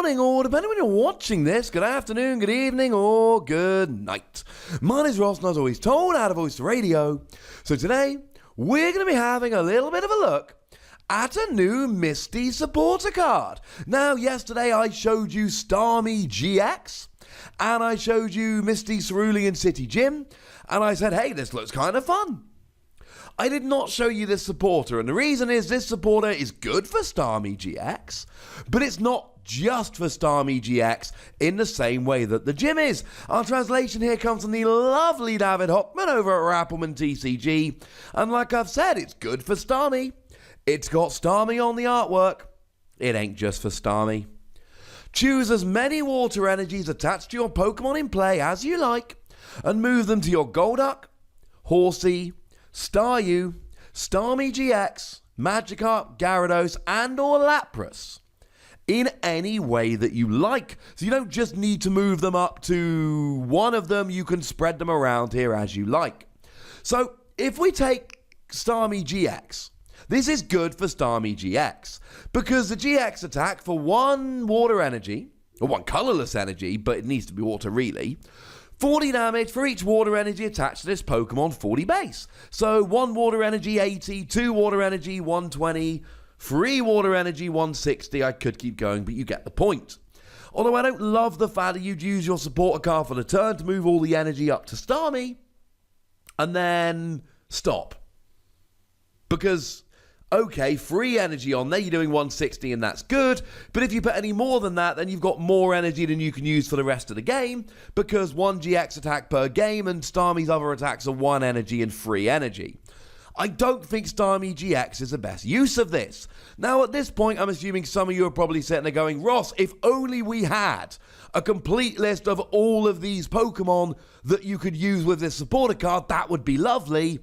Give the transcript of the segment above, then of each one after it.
morning, or depending when you're watching this, good afternoon, good evening, or good night. My name is Ross, and as always told, out of Voice to Radio. So today, we're going to be having a little bit of a look at a new Misty supporter card. Now, yesterday I showed you Starmie-GX, and I showed you Misty Cerulean City Gym, and I said, hey, this looks kind of fun. I did not show you this supporter, and the reason is this supporter is good for Starmie-GX, but it's not just for Starmie-GX in the same way that the gym is. Our translation here comes from the lovely David Hochmann over at Rappelmann TCG, and like I've said, it's good for Starmie. It's got Starmie on the artwork. It ain't just for Starmie. Choose as many water energies attached to your Pokemon in play as you like, and move them to your Golduck, Horsey, Staryu, Starmie-GX, Magikarp, Gyarados, and or Lapras in any way that you like. So you don't just need to move them up to one of them, you can spread them around here as you like. So if we take Starmie-GX, this is good for Starmie-GX because the GX attack for one water energy, or one colorless energy, but it needs to be water really, 40 damage for each water energy attached to this Pokemon, 40 base. So 1 water energy, 80, 2 water energy, 120, 3 water energy, 160. I could keep going, but you get the point. Although I don't love the fact that you'd use your supporter card for the turn to move all the energy up to Starmie, and then stop. Because okay, free energy on there, you're doing 160 and that's good, but if you put any more than that, then you've got more energy than you can use for the rest of the game, because 1 GX attack per game and Starmie's other attacks are 1 energy and free energy. I don't think Starmie-GX is the best use of this. Now at this point, I'm assuming some of you are probably sitting there going, Ross, if only we had a complete list of all of these Pokemon that you could use with this supporter card, that would be lovely.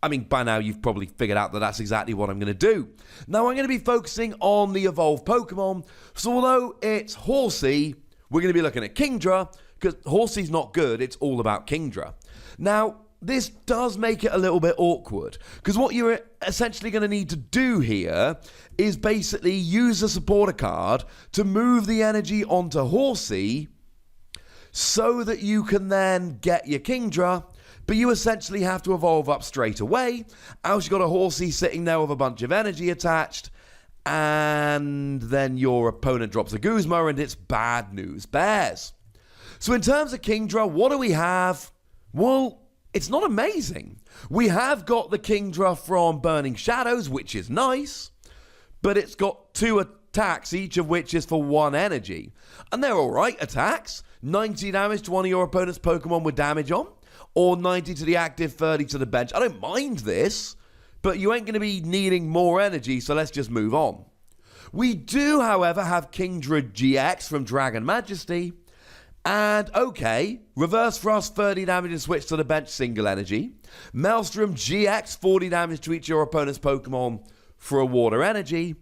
I mean, by now you've probably figured out that that's exactly what I'm going to do. Now I'm going to be focusing on the evolved Pokemon. So although it's Horsey, we're going to be looking at Kingdra, because Horsey's not good, it's all about Kingdra. Now, this does make it a little bit awkward, because what you're essentially going to need to do here is basically use a supporter card to move the energy onto Horsey so that you can then get your Kingdra, but you essentially have to evolve up straight away, else you've got a Horsey sitting there with a bunch of energy attached, and then your opponent drops a Guzma, and it's bad news bears. So in terms of Kingdra, what do we have? Well, it's not amazing. We have got the Kingdra from Burning Shadows, which is nice, but it's got 2 attacks, each of which is for 1 energy. And they're alright attacks. 90 damage to one of your opponent's Pokemon with damage on, or 90 to the active, 30 to the bench. I don't mind this, but you ain't going to be needing more energy, so let's just move on. We do, however, have Kingdra GX from Dragon Majesty, and okay, Reverse Frost, 30 damage and switch to the bench, single energy. Maelstrom GX, 40 damage to each of your opponent's Pokemon for a water energy.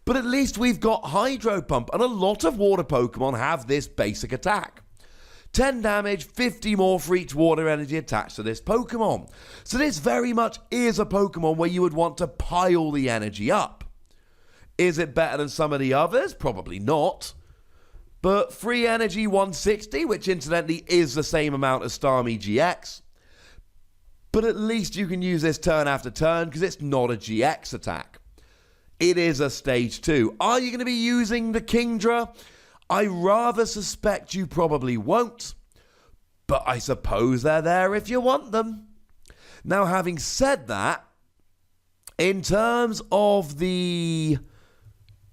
But at least we've got Hydro Pump, and a lot of water Pokemon have this basic attack. 10 damage, 50 more for each water energy attached to this Pokemon. So this very much is a Pokemon where you would want to pile the energy up. Is it better than some of the others? Probably not. But free energy 160, which incidentally is the same amount as Starmie-GX. But at least you can use this turn after turn because it's not a GX attack. It is a stage 2. Are you going to be using the Kingdra? I rather suspect you probably won't, but I suppose they're there if you want them. Now, having said that, in terms of the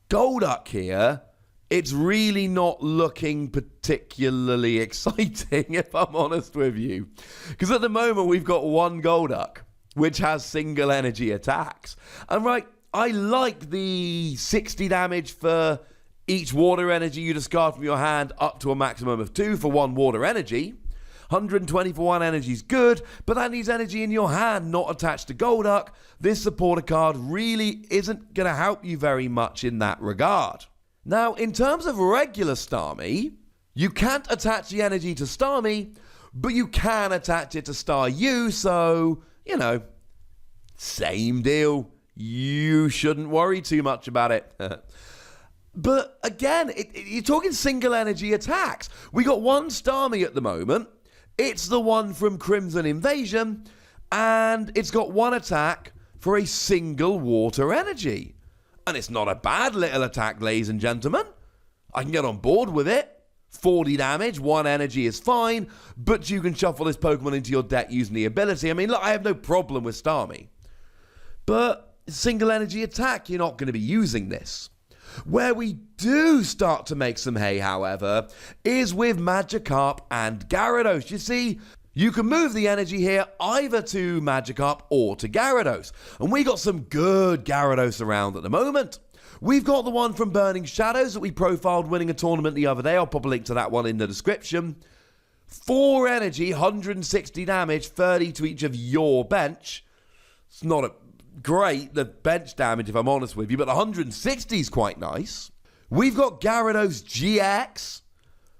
Golduck here, it's really not looking particularly exciting, if I'm honest with you. Because at the moment, we've got 1 Golduck, which has single energy attacks. And right, I like the 60 damage for each water energy you discard from your hand up to a maximum of 2 for 1 water energy. 120 for 1 energy is good, but that needs energy in your hand, not attached to Golduck. This supporter card really isn't going to help you very much in that regard. Now, in terms of regular Starmie, you can't attach the energy to Starmie, but you can attach it to Staryu, so, you know, same deal. You shouldn't worry too much about it. But again, you're talking single energy attacks. We got one Starmie at the moment. It's the one from Crimson Invasion, and it's got one attack for a single water energy. And it's not a bad little attack, ladies and gentlemen. I can get on board with it. 40 damage, 1 energy is fine, but you can shuffle this Pokemon into your deck using the ability. I mean, look, I have no problem with Starmie. But single energy attack, you're not going to be using this. Where we do start to make some hay, however, is with Magikarp and Gyarados. You see, you can move the energy here either to Magikarp or to Gyarados. And we got some good Gyarados around at the moment. We've got the one from Burning Shadows that we profiled winning a tournament the other day. I'll pop a link to that one in the description. 4 energy, 160 damage, 30 to each of your bench. It's not great, the bench damage, if I'm honest with you, but the 160 is quite nice. We've got Gyarados GX.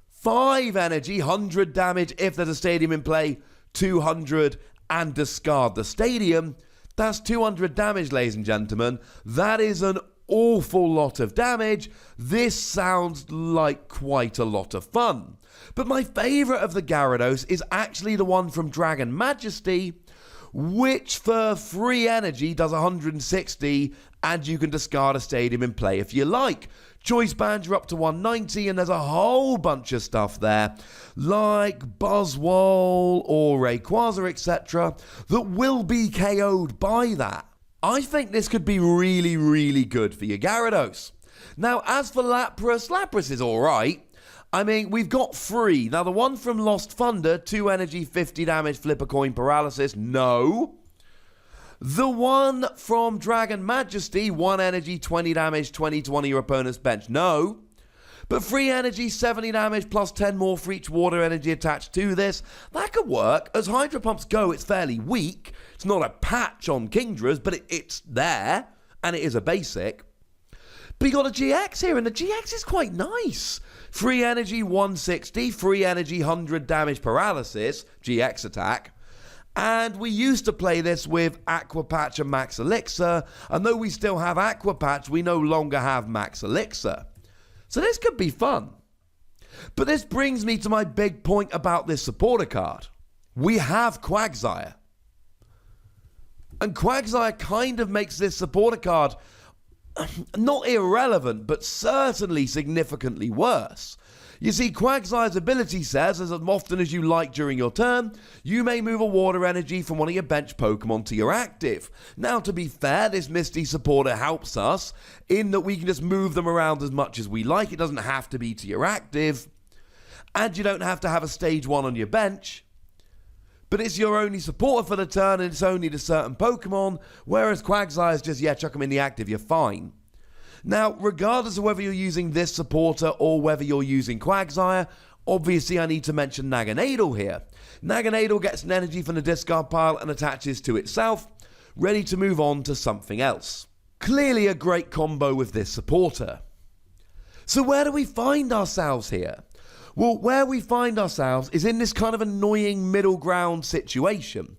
5 energy, 100 damage if there's a stadium in play, 200 and discard the stadium. That's 200 damage, ladies and gentlemen. That is an awful lot of damage. This sounds like quite a lot of fun. But my favourite of the Gyarados is actually the one from Dragon Majesty, which for free energy does 160 and you can discard a stadium in play if you like. Choice bands are up to 190 and there's a whole bunch of stuff there like Buzzwole or Rayquaza, etc. that will be KO'd by that. I think this could be really, really good for your Gyarados. Now, as for Lapras, Lapras is alright. I mean, we've got 3. Now, the one from Lost Thunder, 2 energy, 50 damage, flip a coin, paralysis, no. The one from Dragon Majesty, 1 energy, 20 damage, 20 to one of your opponent's bench, no. But 3 energy, 70 damage, plus 10 more for each water energy attached to this. That could work. As Hydro Pumps go, it's fairly weak. It's not a patch on Kingdras, but it's there, and it is a basic. But you got a GX here, and the GX is quite nice. 3 energy, 160, 3 energy, 100 damage, paralysis, GX attack. And we used to play this with Aqua Patch and Max Elixir, and though we still have Aqua Patch, we no longer have Max Elixir. So this could be fun. But this brings me to my big point about this supporter card. We have Quagsire. And Quagsire kind of makes this supporter card not irrelevant, but certainly significantly worse. You see, Quagsire's ability says, as often as you like during your turn, you may move a water energy from one of your bench Pokemon to your active. Now, to be fair, this Misty supporter helps us in that we can just move them around as much as we like. It doesn't have to be to your active. And you don't have to have a stage 1 on your bench. But it's your only supporter for the turn and it's only to certain Pokemon, whereas Quagsire's just, chuck them in the active, you're fine. Now, regardless of whether you're using this supporter or whether you're using Quagsire, obviously I need to mention Naganadel here. Naganadel gets an energy from the discard pile and attaches to itself, ready to move on to something else. Clearly a great combo with this supporter. So where do we find ourselves here? Well, where we find ourselves is in this kind of annoying middle ground situation.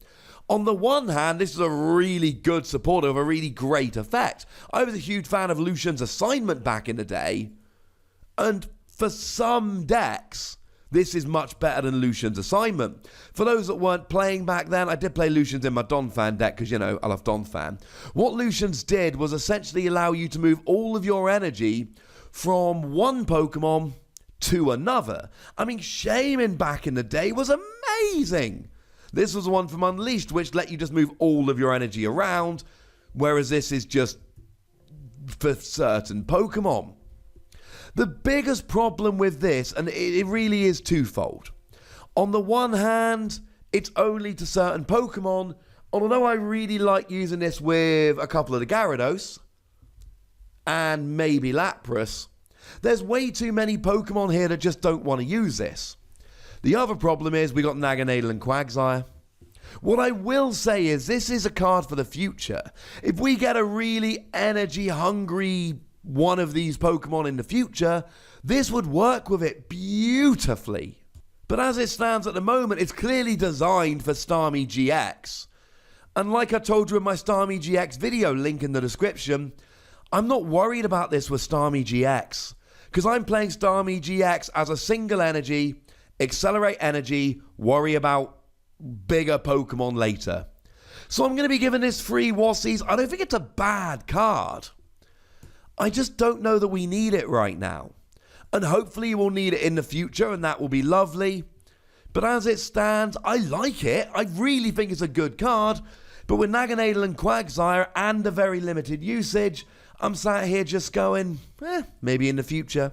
On the one hand, this is a really good supporter of a really great effect. I was a huge fan of Lucian's Assignment back in the day, and for some decks, this is much better than Lucian's Assignment. For those that weren't playing back then, I did play Lucian's in my Donphan deck, because, I love Donphan. What Lucian's did was essentially allow you to move all of your energy from one Pokemon to another. I mean, Shaman back in the day was amazing. This was the one from Unleashed, which let you just move all of your energy around, whereas this is just for certain Pokemon. The biggest problem with this, and it really is twofold. On the one hand, it's only to certain Pokemon, although I really like using this with a couple of the Gyarados, and maybe Lapras, there's way too many Pokemon here that just don't want to use this. The other problem is we got Naganadel and Quagsire. What I will say is this is a card for the future. If we get a really energy-hungry one of these Pokemon in the future, this would work with it beautifully. But as it stands at the moment, it's clearly designed for Starmie-GX. And like I told you in my Starmie-GX video, link in the description, I'm not worried about this with Starmie-GX, because I'm playing Starmie-GX as a single energy, accelerate energy, worry about bigger Pokemon later. So I'm going to be giving this free Wassies. I don't think it's a bad card. I just don't know that we need it right now. And hopefully we'll need it in the future, and that will be lovely. But as it stands, I like it. I really think it's a good card. But with Naganadel and Quagsire and a very limited usage, I'm sat here just going, maybe in the future.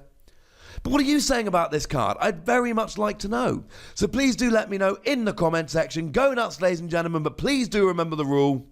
But what are you saying about this card? I'd very much like to know. So please do let me know in the comment section. Go nuts, ladies and gentlemen, but please do remember the rule.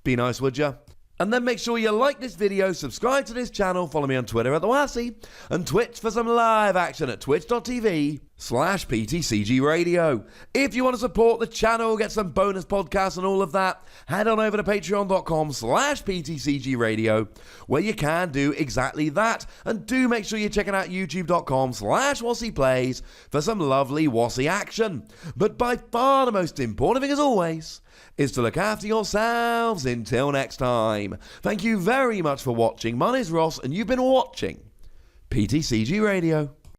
Be nice, would ya? And then make sure you like this video, subscribe to this channel, follow me on Twitter at The Wassie, and Twitch for some live action at twitch.tv/PTCGRadio. If you want to support the channel, get some bonus podcasts and all of that, head on over to patreon.com/PTCGRadio, where you can do exactly that. And do make sure you're checking out youtube.com/WassiePlays for some lovely Wassie action. But by far the most important thing, as always, is to look after yourselves until next time. Thank you very much for watching. My name's Ross, and you've been watching PTCG Radio.